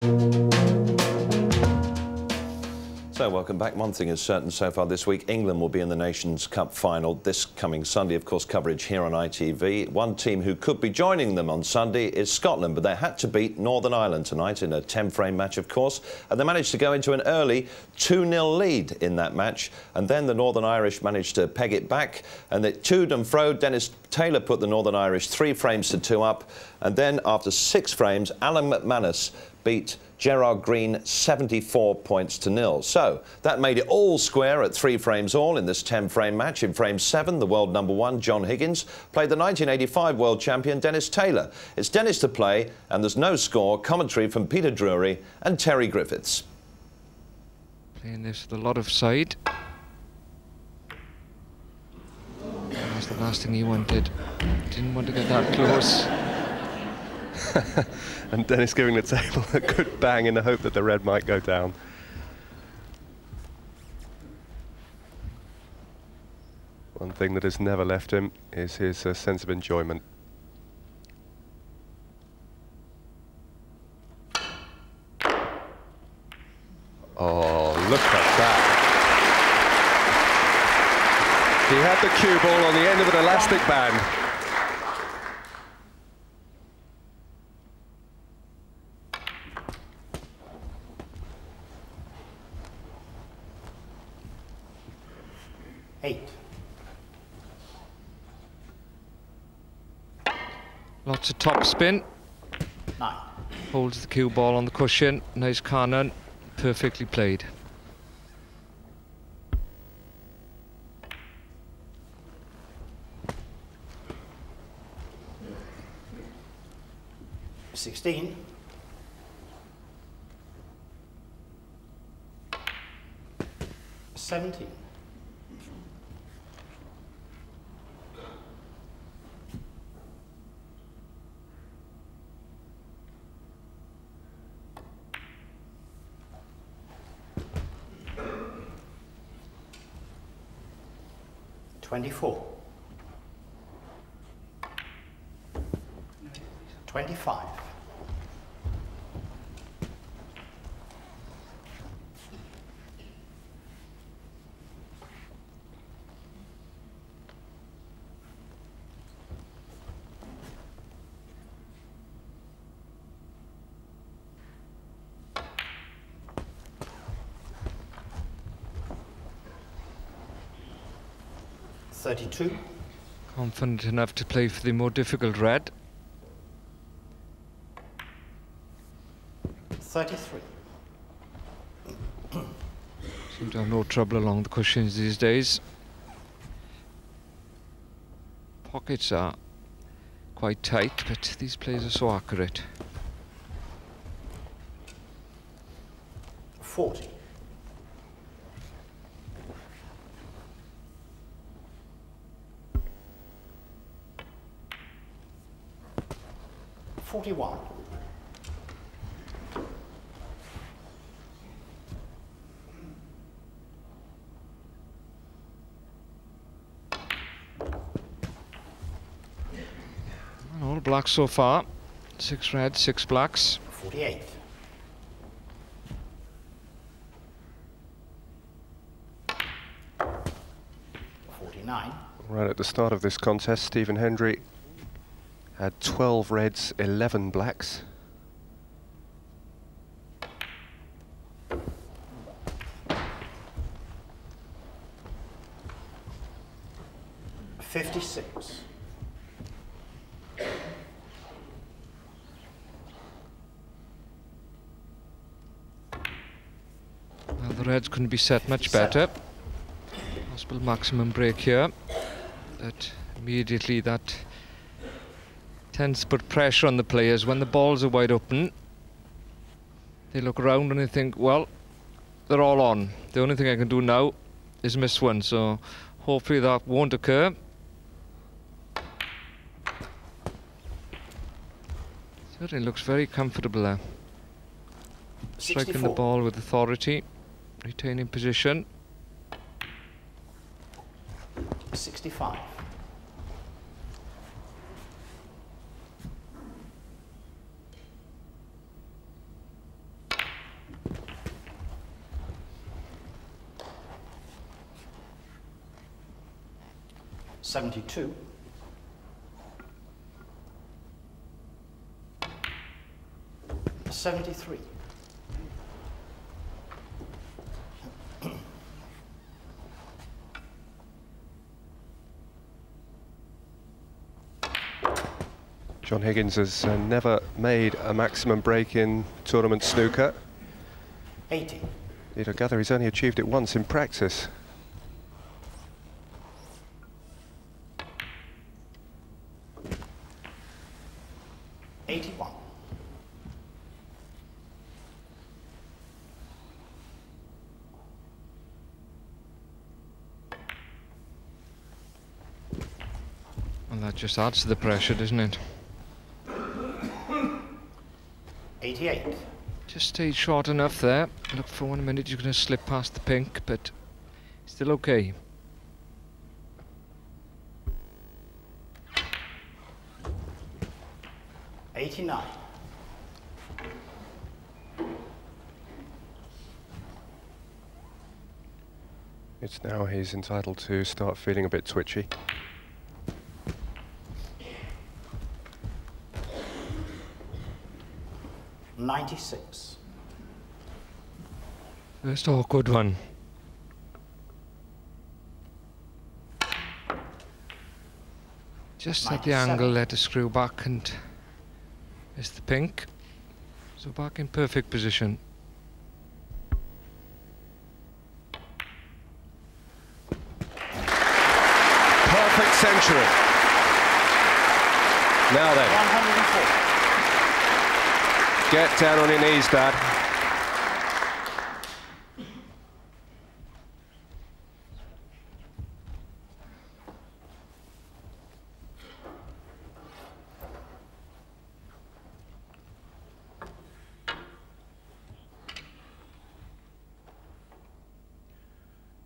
So, welcome back. One thing is certain so far this week, England will be in the Nations Cup final this coming Sunday. Of course, coverage here on ITV. One team who could be joining them on Sunday is Scotland, but they had to beat Northern Ireland tonight in a 10-frame match, of course, and they managed to go into an early 2-0 lead in that match, and then the Northern Irish managed to peg it back, and it toed and fro. Dennis Taylor put the Northern Irish 3 frames to 2 up, and then after 6 frames, Alan McManus beat Gerard Green 74 points to 0. So that made it all square at 3 frames all in this 10-frame match. In frame 7, the world #1, John Higgins, played the 1985 world champion Dennis Taylor. It's Dennis to play, and there's no score. Commentary from Peter Drury and Terry Griffiths. Playing this with a lot of side. That's the last thing he wanted. Didn't want to get that close. And Dennis giving the table a good bang in the hope that the red might go down. One thing that has never left him is his sense of enjoyment. Oh, look at that. He had the cue ball on the end of an elastic band. Lots of top spin. 9. Holds the cue ball on the cushion. Nice cannon. Perfectly played. $16. 17. 24. 25. 32. Confident enough to play for the more difficult red. 33. Seem to have no trouble along the cushions these days. Pockets are quite tight, but these players are so accurate. 40. 41. 'All black so far. 6 reds, 6 blacks. 48. 49. Right at the start of this contest, Stephen Hendry had 12 reds, 11 blacks. $56. Well, the reds couldn't be set much better. Possible maximum break here. That immediately that tends to put pressure on the players when the balls are wide open. They look around and they think, well, they're all on. The only thing I can do now is miss one, so hopefully that won't occur. Certainly looks very comfortable there. Striking the ball with authority, retaining position. 65. 72. 73. John Higgins has never made a maximum break in tournament snooker. 80. Indeed, I gather he's only achieved it once in practice. And that just adds to the pressure, doesn't it? 88. Just stayed short enough there. Look, for 1 minute you're going to slip past the pink, but still okay. $89. It's now he's entitled to start feeling a bit twitchy. $96. First awkward one. Just at the 97. angle, let the screw back and it's the pink. So back in perfect position. Perfect century. Now then. 104. Get down on your knees, Dad.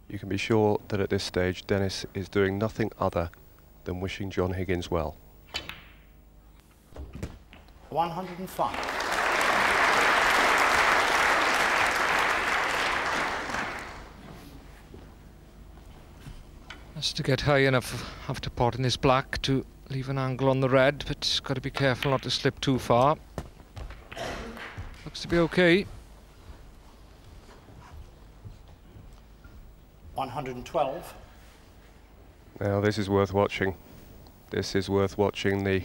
You can be sure that at this stage, Dennis is doing nothing other than wishing John Higgins well. 105. Has to get high enough after potting this black to leave an angle on the red, but got to be careful not to slip too far. Looks to be okay. 112. Now this is worth watching. This is worth watching. The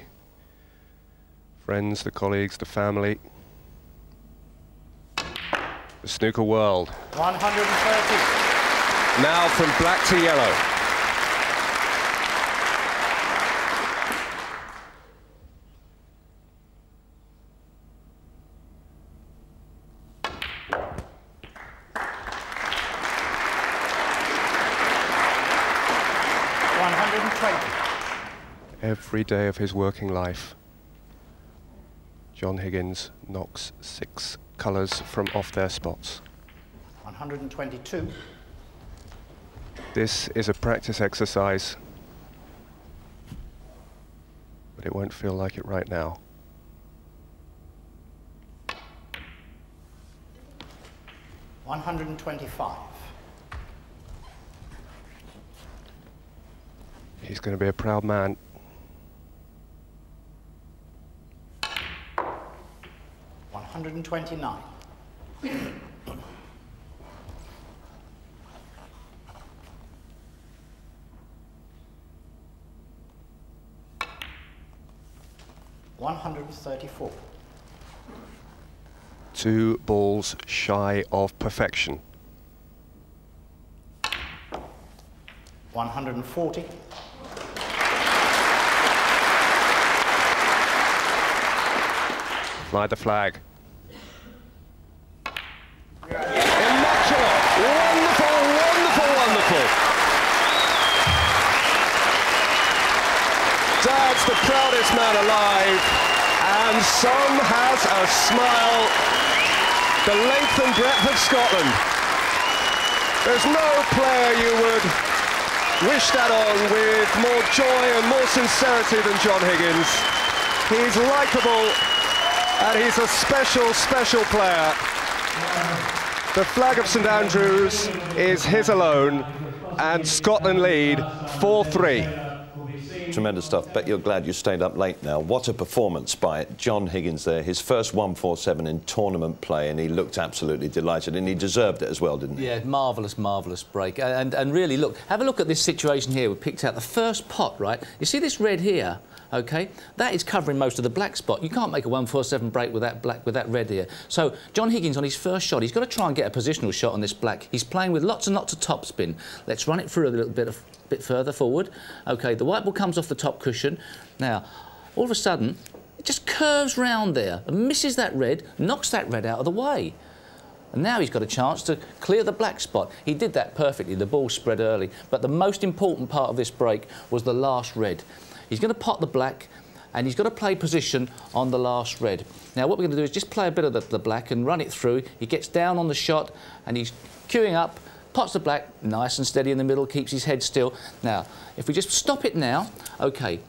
friends, the colleagues, the family. The snooker world. 130. Now from black to yellow. Every day of his working life, John Higgins knocks 6 colours from off their spots. 122. This is a practice exercise, but it won't feel like it right now. $125. He's going to be a proud man. $129. $134. 2 balls shy of perfection. 140. Fly the flag. Immaculate! Wonderful, wonderful, wonderful! Dad's the proudest man alive, and son has a smile the length and breadth of Scotland. There's no player you would wish that on with more joy and more sincerity than John Higgins. He's likeable, and he's a special, special player. The flag of St Andrews is his alone, and Scotland lead 4-3. Tremendous stuff. Bet you're glad you stayed up late now. What a performance by John Higgins there. His first 147 in tournament play, and he looked absolutely delighted, and he deserved it as well, didn't he? Yeah, marvellous, marvellous break. And really, look, have a look at this situation here. We picked out the first pot, right? You see this red here? OK, that is covering most of the black spot. You can't make a 147 break with that red here. So John Higgins on his first shot, he's got to try and get a positional shot on this black. He's playing with lots and lots of topspin. Let's run it through a little bit further forward. OK, the white ball comes off the top cushion. Now, all of a sudden, it just curves round there and misses that red, knocks that red out of the way. And now he's got a chance to clear the black spot. He did that perfectly. The ball spread early. But the most important part of this break was the last red. He's going to pot the black, and he's got to play position on the last red. Now, what we're going to do is just play a bit of the black and run it through. He gets down on the shot, and he's queuing up, pots the black, nice and steady in the middle, keeps his head still. Now, if we just stop it now, OK,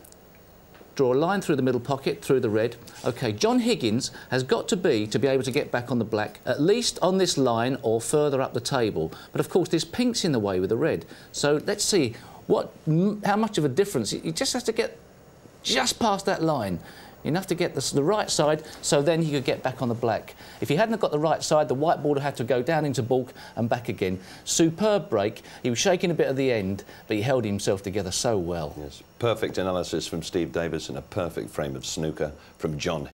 draw a line through the middle pocket, through the red. OK, John Higgins has got to be able to get back on the black, at least on this line or further up the table. But, of course, there's pinks in the way with the red. So let's see how much of a difference. He just has to get just past that line, enough to get the right side, so then he could get back on the black. If he hadn't got the right side, the white ball would have had to go down into baulk and back again. Superb break. He was shaking a bit at the end, but he held himself together so well. Yes, perfect analysis from Steve Davis and a perfect frame of snooker from John